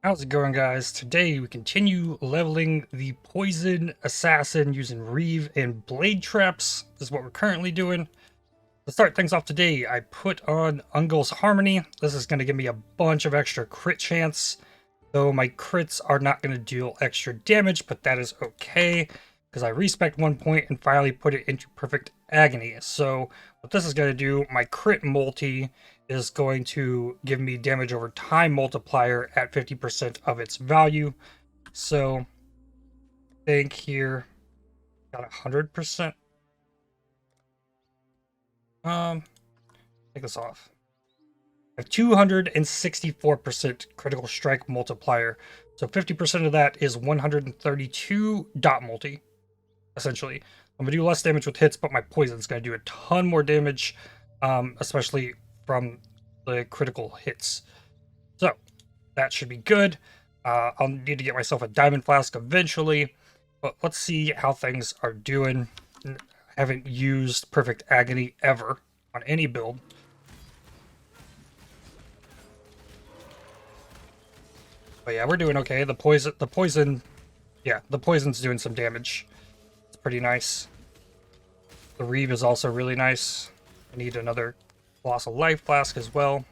How's it going, guys? Today we continue leveling the Poison Assassin using Reave and Blade Traps. This is what we're currently doing. To start things off today, I put on Ungol's Harmony. This is going to give me a bunch of extra crit chance, though my crits are not going to deal extra damage, but that is okay, because I respect 1 point and finally put it into Perfect Agony. So what this is going to do, my crit multi is going to give me damage over time multiplier at 50% of its value. So I think here got 100%. Take this off. I have 264% critical strike multiplier. So 50% of that is 132 dot multi, essentially. I'm gonna do less damage with hits, but my poison's gonna do a ton more damage, especially from the critical hits. So that should be good. I'll need to get myself a diamond flask eventually, but let's see how things are doing. I haven't used Perfect Agony ever on any build. But yeah, we're doing okay. The poison's doing some damage. It's pretty nice. The Reave is also really nice. I need another Colossal Life Flask as well.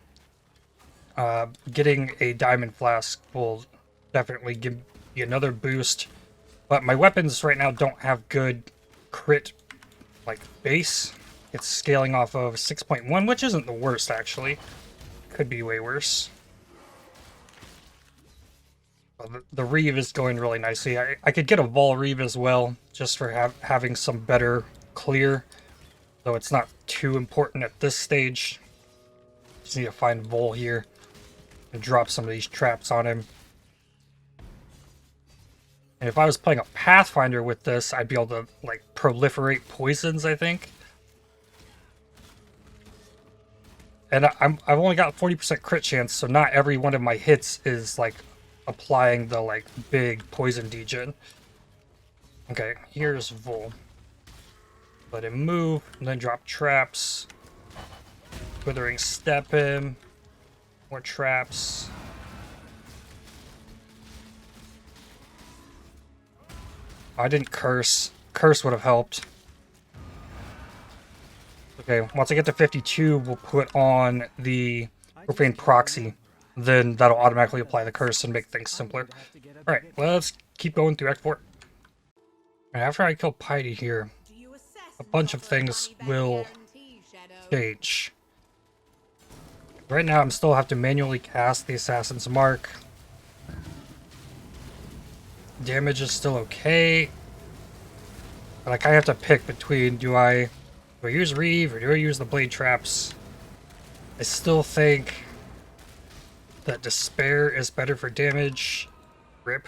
Getting a Diamond Flask will definitely give me another boost. But my weapons right now don't have good crit, base. It's scaling off of 6.1, which isn't the worst, actually. Could be way worse. The Reave is going really nicely. I could get a Vol Reave as well, just for having some better clear, though it's not too important at this stage. Just need to find Vol here and drop some of these traps on him. And if I was playing a Pathfinder with this, I'd be able to, proliferate poisons, I think. And I've only got 40% crit chance, so not every one of my hits is, applying the, big poison degen. Okay, here's Vol. Let him move, and then drop traps. Withering Step him. More traps. I didn't curse. Curse would have helped. Okay, once I get to 52, we'll put on the Profane Proxy. Then that'll automatically apply the curse and make things simpler. Alright, let's keep going through Act 4. And after I kill Piety here, a bunch of things will change. Right now, I'm still have to manually cast the Assassin's Mark. Damage is still okay. But I kind of have to pick between, do I use Reave or do I use the Blade Traps? I still think that Despair is better for damage. Rip.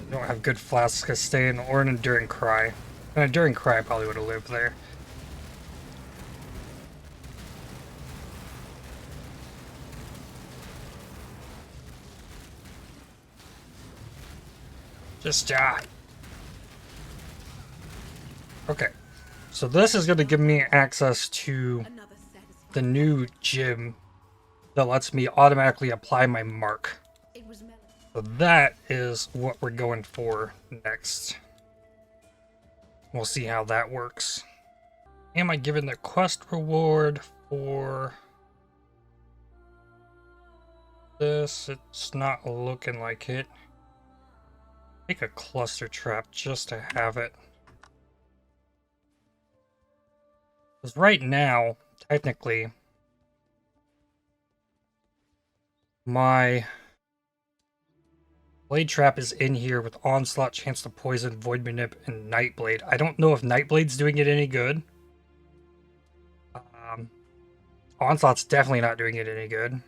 Don't have good flasks to stay in, or an Enduring Cry. An Enduring Cry probably would have lived there. Just die. Okay. So this is going to give me access to the new gym that lets me automatically apply my mark. So that is what we're going for next. We'll see how that works. Am I given the quest reward for this? It's not looking like it. Take a cluster trap just to have it. Because right now, technically, my Blade Trap is in here with Onslaught, Chance to Poison, Void Manip, and Nightblade. I don't know if Nightblade's doing it any good. Onslaught's definitely not doing it any good.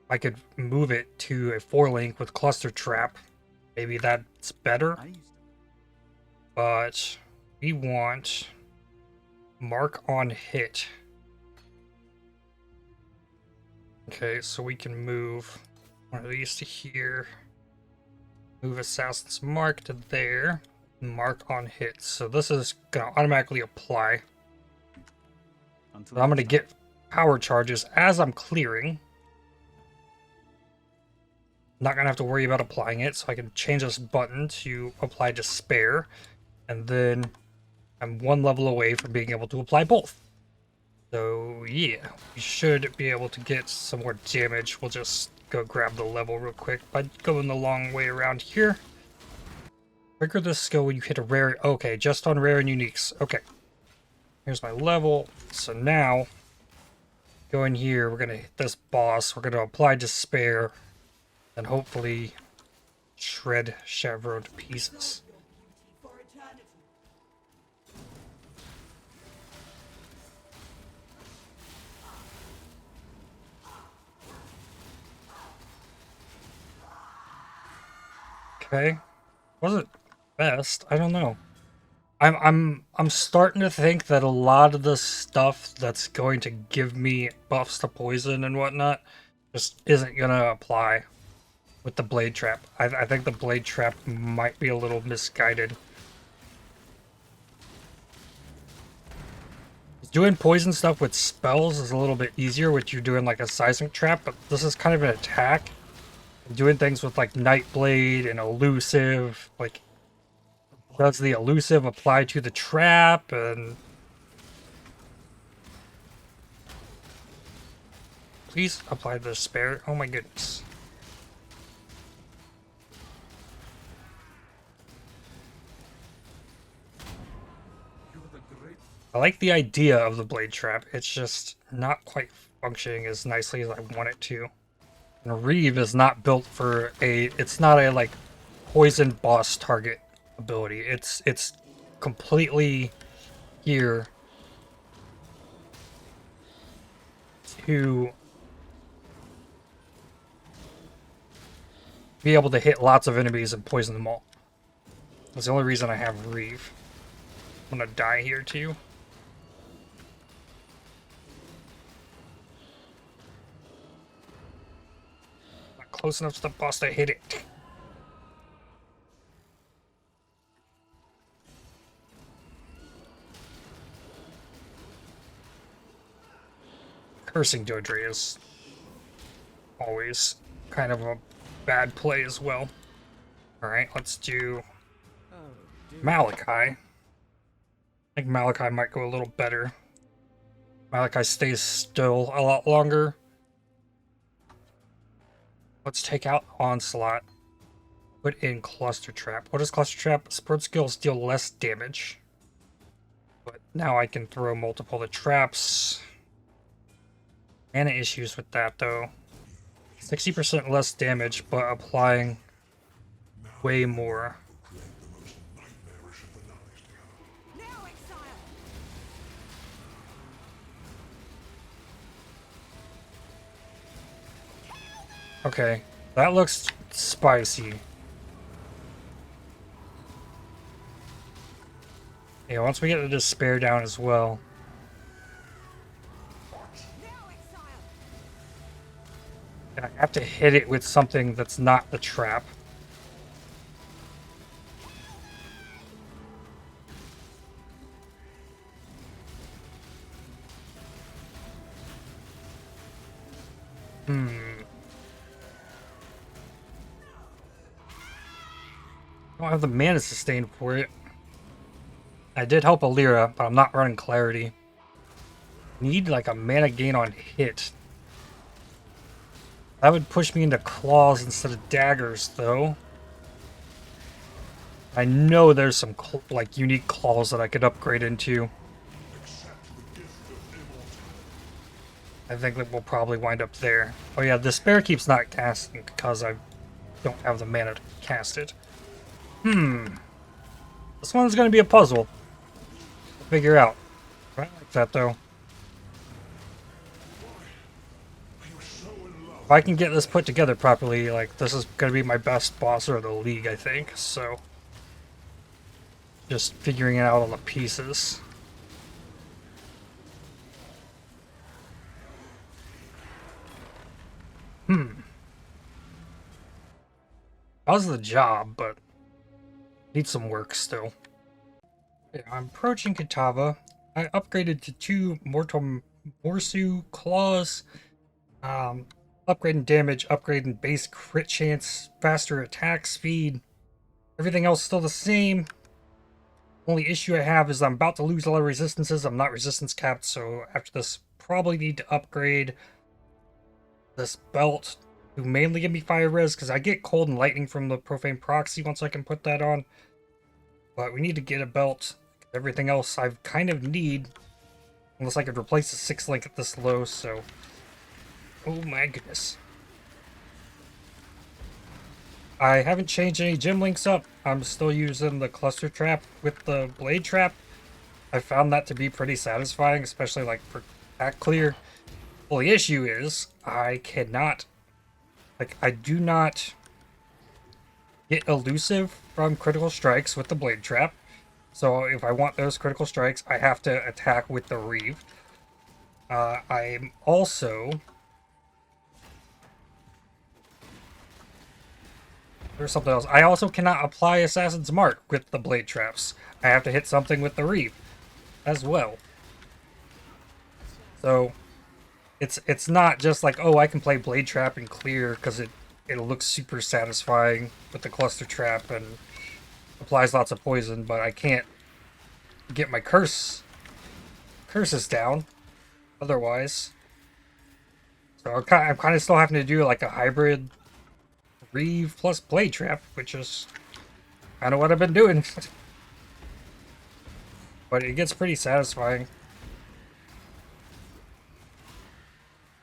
I could move it to a 4-link with Cluster Trap. Maybe that's better. But we want Mark on Hit. Okay, so we can move one of these to here. Move Assassin's Mark to there. Mark on Hit. So this is going to automatically apply. Until So I'm going to next get power charges as I'm clearing. Not going to have to worry about applying it, so I can change this button to apply Despair. And then I'm one level away from being able to apply both. So yeah, we should be able to get some more damage. We'll just go grab the level real quick by going the long way around here. Trigger this skill when you hit a rare... Okay, just on rare and uniques. Okay. Here's my level. So now, go in here, we're going to hit this boss. We're going to apply Despair. And hopefully shred Chevron to pieces. Okay. Wasn't best. I don't know. I'm starting to think that a lot of the stuff that's going to give me buffs to poison and whatnot just isn't gonna apply with the blade trap. I think the blade trap might be a little misguided. Doing poison stuff with spells is a little bit easier with you doing like a seismic trap, but this is kind of an attack. Doing things with like Nightblade and elusive, like does the elusive apply to the trap? And please apply the Despair. Oh my goodness. I like the idea of the blade trap. It's just not quite functioning as nicely as I want it to. And Reave is not built for a... It's not a like poison boss target ability. It's completely here to be able to hit lots of enemies and poison them all. That's the only reason I have Reave. I'm gonna die here too. Not close enough to the boss to hit it. Cursing Dodre is always kind of a bad play as well. Alright, let's do Malachi. I think Malachi might go a little better. Malachi stays still a lot longer. Let's take out Onslaught. Put in Cluster Trap. What is Cluster Trap? Spread skills deal less damage. But now I can throw multiple of the traps. Mana issues with that though. 60% less damage, but applying way more. Okay, that looks spicy. Yeah, once we get the Despair down as well. I have to hit it with something that's not the trap. I don't have the mana sustain for it. I did help Alira, but I'm not running Clarity. Need like a mana gain on hit. That would push me into claws instead of daggers, though. I know there's some like unique claws that I could upgrade into. I think that we'll probably wind up there. Oh yeah, Despair keeps not casting because I don't have the mana to cast it. This one's gonna be a puzzle to figure out. I like that though. If I can get this put together properly, like, this is gonna be my best boss of the league, I think, so... Just figuring it out all the pieces. Does the job, but... needs some work still. Yeah, I'm approaching Kitava. I upgraded to 2 Morsu claws. Upgrading damage, upgrading base crit chance, faster attack speed. Everything else still the same. Only issue I have is I'm about to lose a lot of resistances. I'm not resistance capped, so after this, probably need to upgrade this belt to mainly give me fire res, because I get cold and lightning from the profane proxy once I can put that on. But we need to get a belt. Everything else I kind of need, unless I could replace the 6 link at this low, so... Oh my goodness. I haven't changed any gym links up. I'm still using the cluster trap with the blade trap. I found that to be pretty satisfying, especially like for attack clear. Well, the issue is I cannot, like, I do not get elusive from critical strikes with the blade trap. So if I want those critical strikes, I have to attack with the Reave. I'm also... There's something else. I also cannot apply Assassin's Mark with the blade traps. I have to hit something with the Reave as well. So it's not just like, oh, I can play blade trap and clear because it looks super satisfying with the cluster trap and applies lots of poison, but I can't get my curses down otherwise. So I'm kind of still having to do like a hybrid Reave plus blade trap, which is kind of what I've been doing. But it gets pretty satisfying.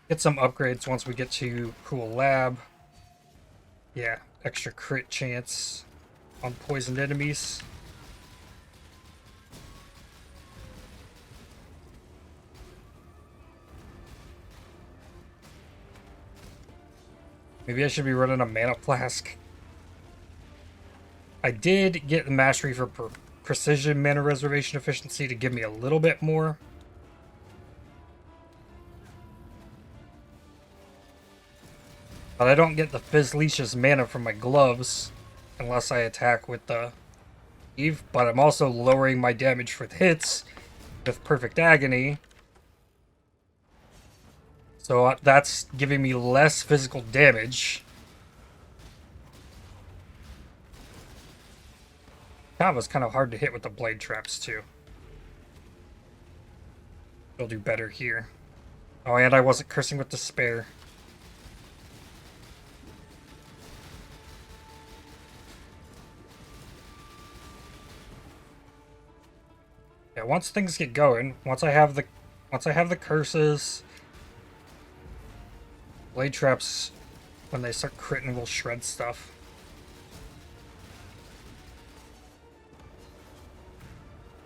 Get some upgrades once we get to Cool Lab. Yeah, extra crit chance on poisoned enemies. Maybe I should be running a mana flask. I did get the mastery for precision mana reservation efficiency to give me a little bit more. But I don't get the Fizzleash's mana from my gloves unless I attack with the Eve. But I'm also lowering my damage for hits with Perfect Agony. So that's giving me less physical damage. That was kind of hard to hit with the blade traps too. They'll do better here. Oh, and I wasn't cursing with despair. Yeah, once things get going, once I have the curses, blade traps, when they start critting, will shred stuff.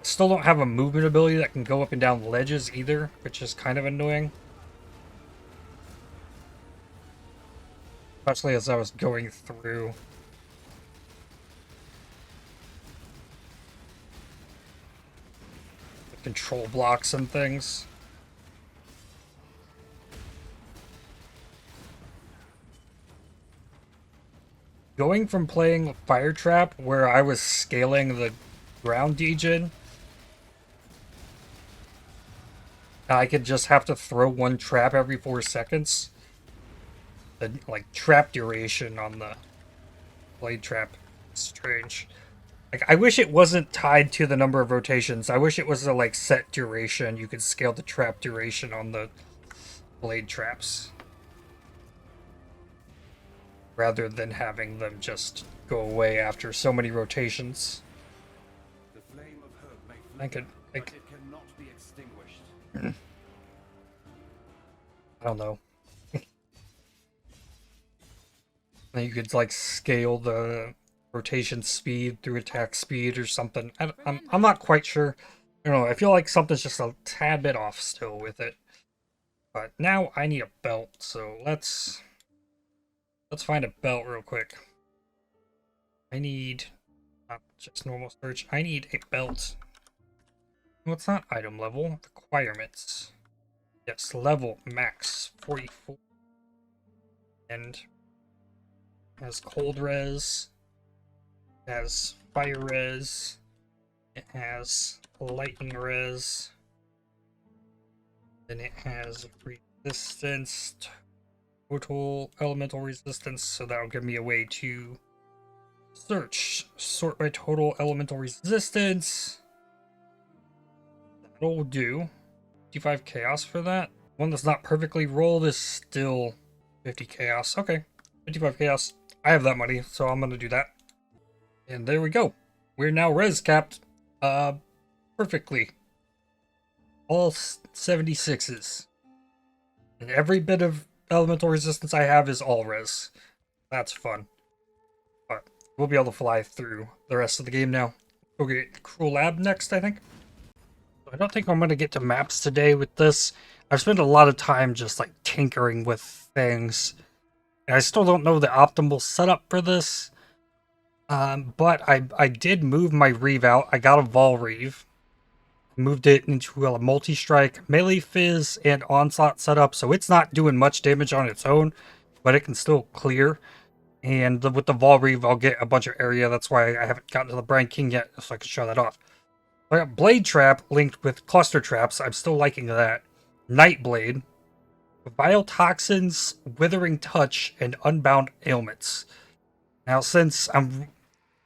Still don't have a movement ability that can go up and down ledges either, which is kind of annoying. Especially as I was going through. The control blocks and things. Going from playing Fire Trap, where I was scaling the ground degen, I could just have to throw one trap every 4 seconds. The like trap duration on the blade trap is strange. Like, I wish it wasn't tied to the number of rotations. I wish it was a like set duration. You could scale the trap duration on the blade traps, rather than having them just go away after so many rotations. The flame of hope may I could, but it cannot be extinguished. I don't know. You could like scale the rotation speed through attack speed or something. I'm not quite sure. I don't know. I feel like something's just a tad bit off still with it. But now I need a belt, so let's find a belt real quick. I need not just normal search. I need a belt. No, it's not item level. Requirements. Yes, level max 44. And has cold res. It has fire res. It has lightning res. Then it has resistance, total elemental resistance, so that'll give me a way to sort by total elemental resistance. That'll do. 55 chaos for that. One that's not perfectly rolled is still 50 chaos. Okay, 55 chaos. I have that money, so I'm gonna do that. And there we go. We're now res capped. Perfectly. All 76s. And every bit of elemental resistance I have is all res. That's fun. But we'll be able to fly through the rest of the game now. We'll get Cruel Lab next, I think. I don't think I'm going to get to maps today with this. I've spent a lot of time just like tinkering with things. And I still don't know the optimal setup for this. But I did move my Reave out. I got a Vol Reave. Moved it into a multi-strike, melee fizz, and onslaught setup, so it's not doing much damage on its own, but it can still clear. And with the Vol Reave, I'll get a bunch of area. That's why I haven't gotten to the Brand King yet, so I can show that off. I got Blade Trap linked with Cluster Traps. I'm still liking that. Nightblade, Vile Toxins, Withering Touch, and Unbound Ailments. Now, since I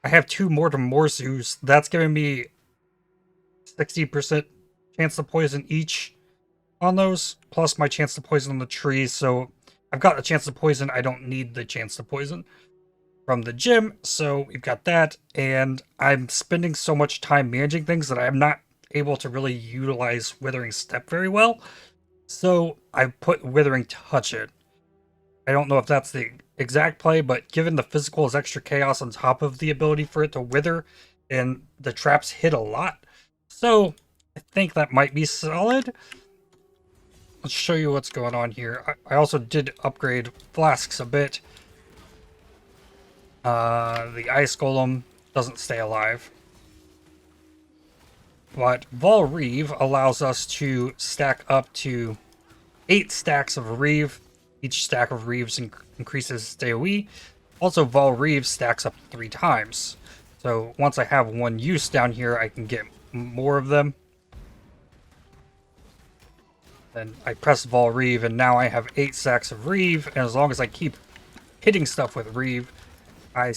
have 2 Mortem Morsus, that's giving me 60% chance to poison each on those, plus my chance to poison on the trees. So I've got a chance to poison. I don't need the chance to poison from the gym. So we've got that. And I'm spending so much time managing things that I'm not able to really utilize Withering Step very well. So I put Withering Touch in. I don't know if that's the exact play, but given the physical is extra chaos on top of the ability for it to wither, and the traps hit a lot, so I think that might be solid. Let's show you what's going on here. I also did upgrade flasks a bit. The ice golem doesn't stay alive, but Vol Reave allows us to stack up to 8 stacks of Reave. Each stack of Reaves increases AoE. Also, Vol Reave stacks up 3 times. So once I have one use down here, I can get more of them. Then I press Vol Reave, and now I have 8 stacks of Reave. And as long as I keep hitting stuff with Reave, I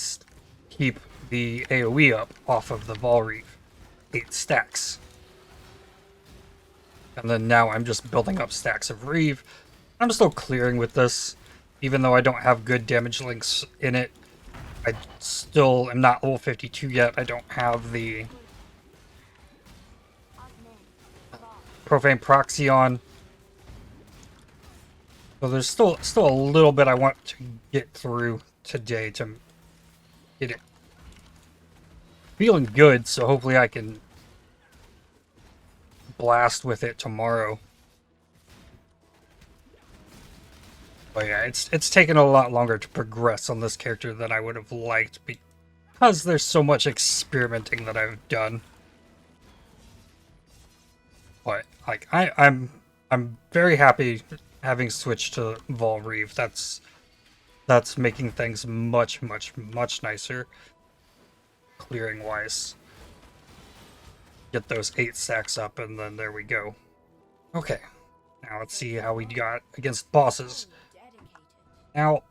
keep the AoE up off of the Vol Reave. 8 stacks. And then now I'm just building up stacks of Reave. I'm still clearing with this, even though I don't have good damage links in it. I still am not level 52 yet. I don't have the Profane Proxy on. So there's still a little bit I want to get through today to get it feeling good, so hopefully I can blast with it tomorrow. But yeah, it's taken a lot longer to progress on this character than I would have liked because there's so much experimenting that I've done. But like I'm very happy having switched to Vol Reave. That's making things much nicer clearing wise. Get those 8 stacks up, and then there we go. Okay, now let's see how we got against bosses. Now,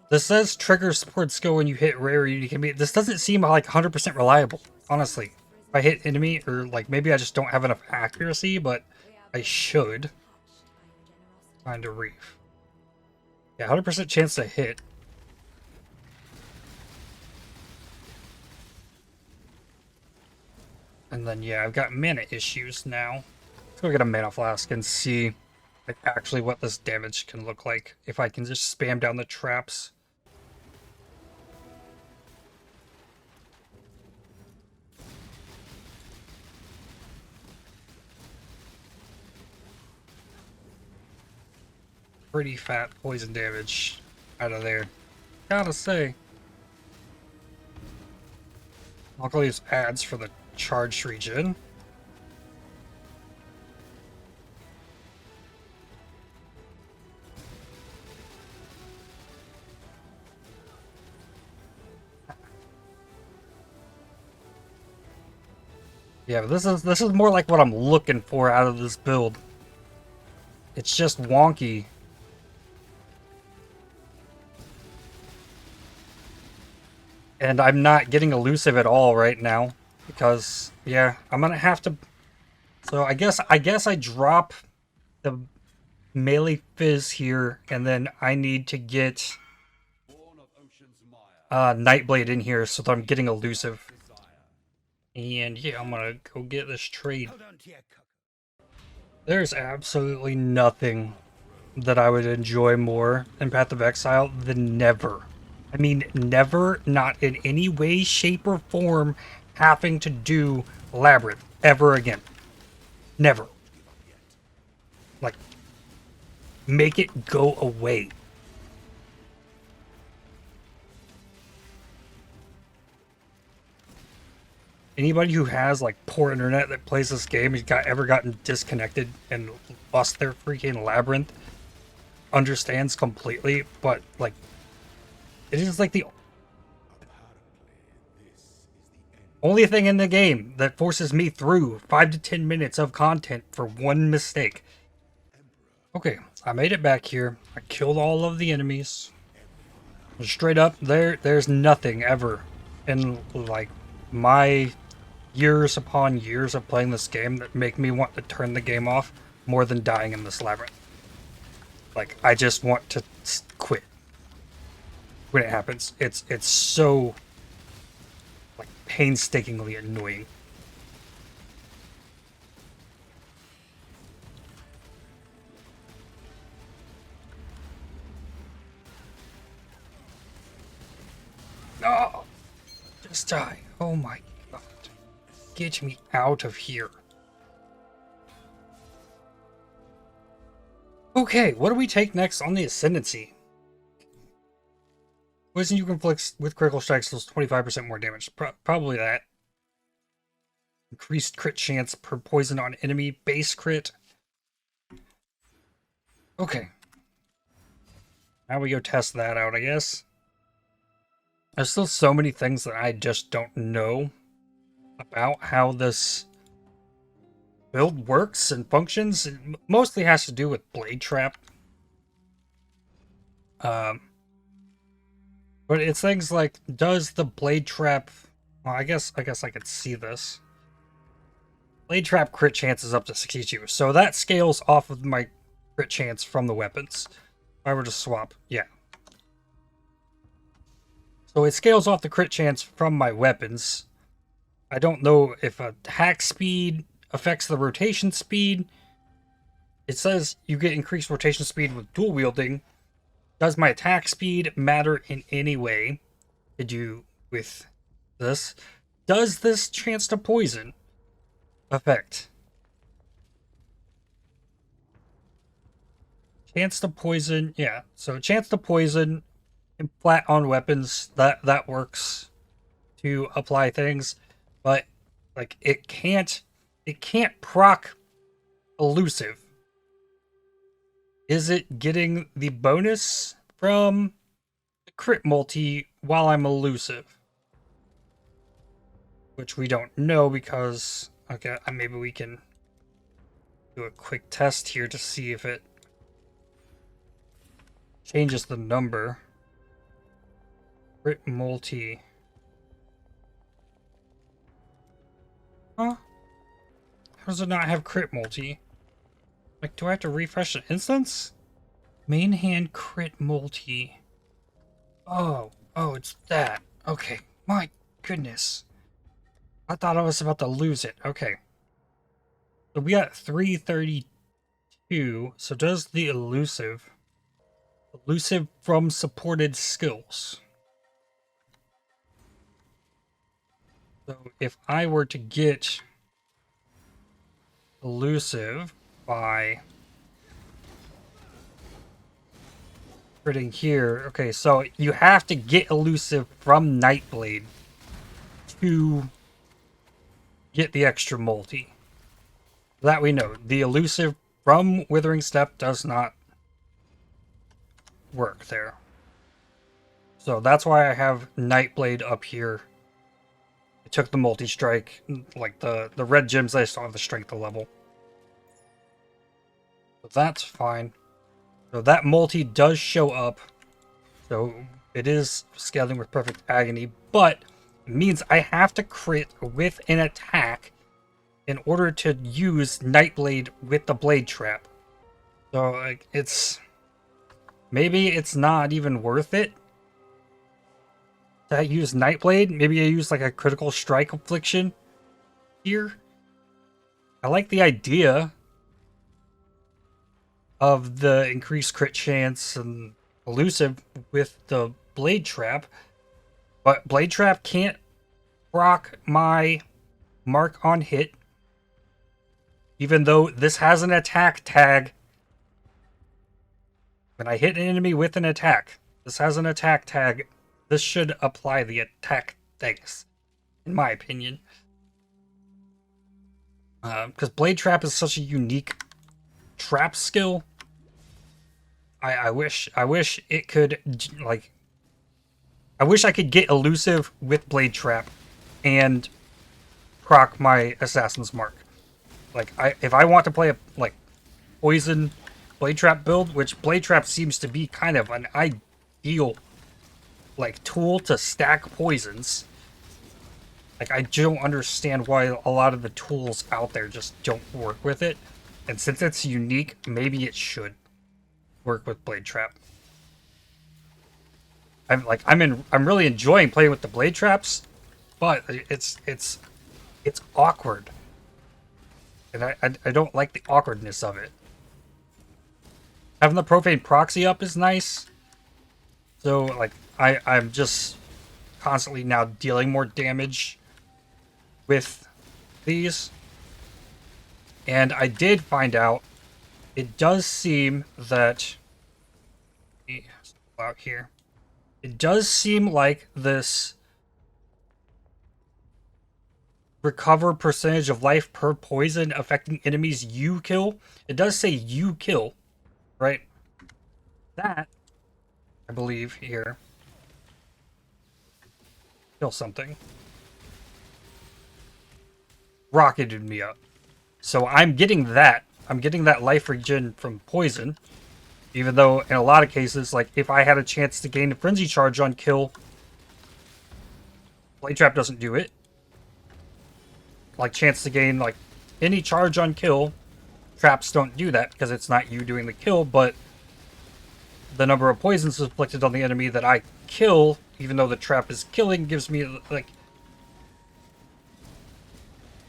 this says trigger support skill when you hit rare unique enemy. This doesn't seem like 100% reliable, honestly. If I hit enemy, or like maybe I just don't have enough accuracy, but I should. Find a reef. Yeah, 100% chance to hit. And then yeah, I've got mana issues now. Let's go get a mana flask and see like actually what this damage can look like if I can just spam down the traps. Pretty fat poison damage out of there, gotta say. I'll go use ads for the charged region. Yeah, this is more like what I'm looking for out of this build. It's just wonky. And I'm not getting elusive at all right now because yeah, I'm gonna have to. So I guess I drop the melee fizz here, and then I need to get Born of ocean's mire, Nightblade in here so that I'm getting elusive. And yeah, I'm gonna go get this trade. There's absolutely nothing that I would enjoy more in Path of Exile than never. I mean, never, not in any way, shape, or form, having to do Labyrinth ever again. Never. Like, make it go away. Anybody who has like poor internet that plays this game has ever gotten disconnected and lost their freaking Labyrinth understands completely, but like it is like the only thing in the game that forces me through 5 to 10 minutes of content for one mistake. Okay, I made it back here. I killed all of the enemies. Straight up, there's nothing ever in like my years upon years of playing this game that make me want to turn the game off more than dying in this labyrinth. Like, I just want to quit when it happens. It's so like painstakingly annoying. No! Just die. Oh my god. Get me out of here. Okay, what do we take next on the Ascendancy? Poison you conflicts with critical strikes deals 25% more damage. Probably that. Increased crit chance per poison on enemy. Base crit. Okay. Now we go test that out, I guess. There's still so many things that I just don't know about how this build works and functions. It mostly has to do with Blade Trap. But it's things like, does the Blade Trap... Well, I guess I could see this. Blade Trap crit chance is up to 62, so that scales off of my crit chance from the weapons. If I were to swap, yeah. So it scales off the crit chance from my weapons. I don't know if a hack speed affects the rotation speed. It says you get increased rotation speed with dual wielding. Does my attack speed matter in any way to do with this? Does this chance to poison affect? Chance to poison, yeah. So chance to poison and flat on weapons, that works to apply things, but like it can't proc elusive. Is it getting the bonus from the crit multi while I'm elusive? Which we don't know because, okay, maybe we can do a quick test here to see if it changes the number. Crit multi. Huh? How does it not have crit multi? Like, do I have to refresh the instance? Main hand crit multi. Oh, it's that. Okay, my goodness. I thought I was about to lose it. Okay. So we got 332. So does the elusive from supported skills. So if I were to get elusive by critting here, okay, so you have to get elusive from Nightblade to get the extra multi. That we know. The elusive from Withering Step does not work there. So that's why I have Nightblade up here. took the multi-strike, like the red gems, I still have the strength level. So that's fine. So that multi does show up. So it is scaling with perfect agony, but it means I have to crit with an attack in order to use Nightblade with the blade trap. So like maybe it's not even worth it to use Nightblade. Maybe I use like a critical strike affliction here. I like the idea of the increased crit chance and elusive with the blade trap, but blade trap can't proc my mark on hit, even though this has an attack tag. When I hit an enemy with an attack, this has an attack tag. This should apply the attack things, in my opinion. Because blade trap is such a unique trap skill. I wish it could, like, I wish I could get elusive with blade trap and proc my assassin's mark. Like, if I want to play a like poison blade trap build, which blade trap seems to be kind of an ideal like tool to stack poisons. Like, I don't understand why a lot of the tools out there just don't work with it. And since it's unique, maybe it should work with blade trap. I'm really enjoying playing with the blade traps, but it's awkward. And I don't like the awkwardness of it. Having the profane proxy up is nice. So like I'm just constantly now dealing more damage with these. And I did find out it does seem that out here. It does seem like this recover percentage of life per poison affecting enemies you kill. It does say you kill, right? That, I believe, here. Kill something. Rocketed me up. So I'm getting that. I'm getting that life regen from poison. Even though in a lot of cases, like if I had a chance to gain a frenzy charge on kill, blade trap doesn't do it. Like chance to gain like any charge on kill, traps don't do that because it's not you doing the kill, but the number of poisons inflicted on the enemy that I kill, even though the trap is killing, gives me like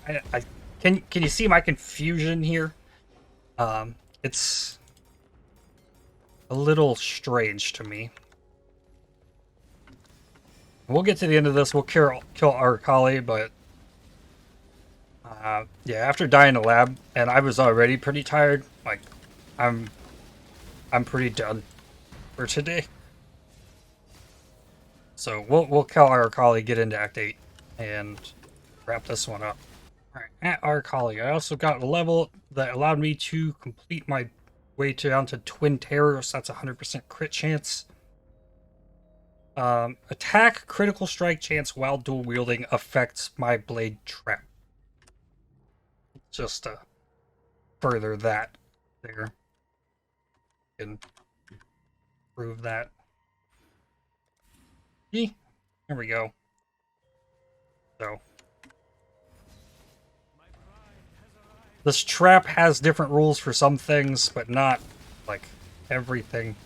I can you see my confusion here? It's a little strange to me. We'll get to the end of this. We'll kill our colleague, but yeah, after dying in the lab, and I was already pretty tired. Like, I'm pretty done for today. So we'll kill our colleague, get into Act 8, and wrap this one up. Alright, at our colleague, I also got a level that allowed me to complete my way down to Twin Terror, so that's 100% crit chance. Attack critical strike chance while dual wielding affects my blade trap. Just to further that there. And prove that. See? There we go. So this trap has different rules for some things, but not like everything.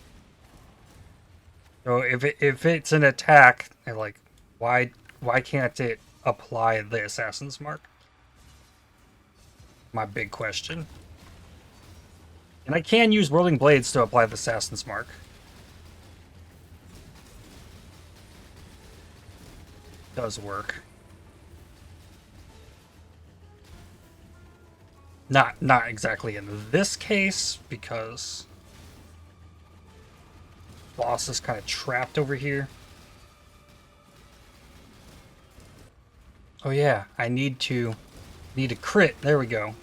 So if it's an attack, like why can't it apply the assassin's mark? My big question. And I can use whirling blades to apply the assassin's mark. Does work. Not exactly in this case, because boss is kind of trapped over here. Oh yeah, I need a crit. There we go.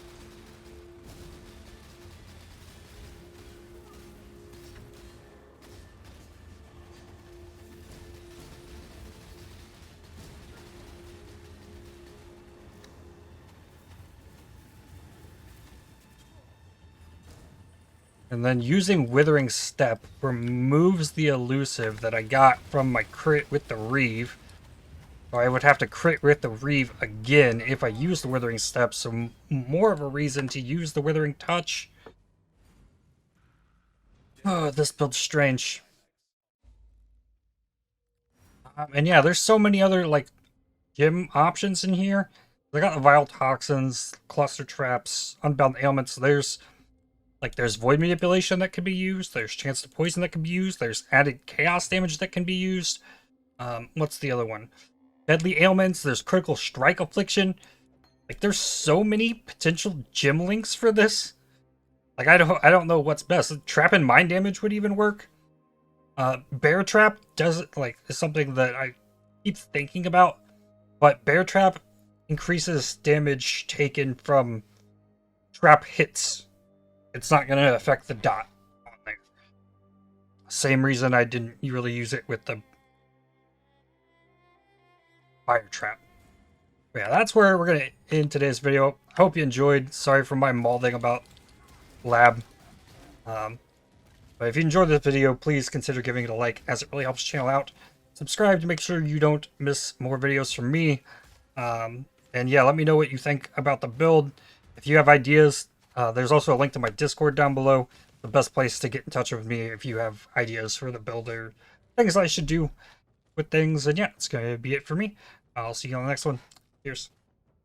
And then using Withering Step removes the elusive that I got from my crit with the Reave. So I would have to crit with the Reave again if I use the Withering Step, so more of a reason to use the Withering Touch. Oh, this build's strange. And yeah, there's so many other, like, gym options in here. I got the Vile Toxins, Cluster Traps, Unbound Ailments. There's Void Manipulation that can be used. There's Chance to Poison that can be used. There's added Chaos Damage that can be used. What's the other one? Deadly Ailments. There's Critical Strike Affliction. Like, there's so many potential gym links for this. Like, I don't know what's best. Trap and Mind Damage would even work. Bear Trap is something that I keep thinking about. But Bear Trap increases damage taken from trap hits. It's not going to affect the dot on there. Same reason I didn't really use it with the Fire Trap. But yeah, that's where we're going to end today's video. I hope you enjoyed. Sorry for my mauling about lab. But if you enjoyed this video, please consider giving it a like, as it really helps the channel out. Subscribe to make sure you don't miss more videos from me. And yeah, let me know what you think about the build. If you have ideas, there's also a link to my Discord down below. The best place to get in touch with me if you have ideas for the build or things I should do with things. And yeah, it's going to be it for me. I'll see you on the next one. Cheers.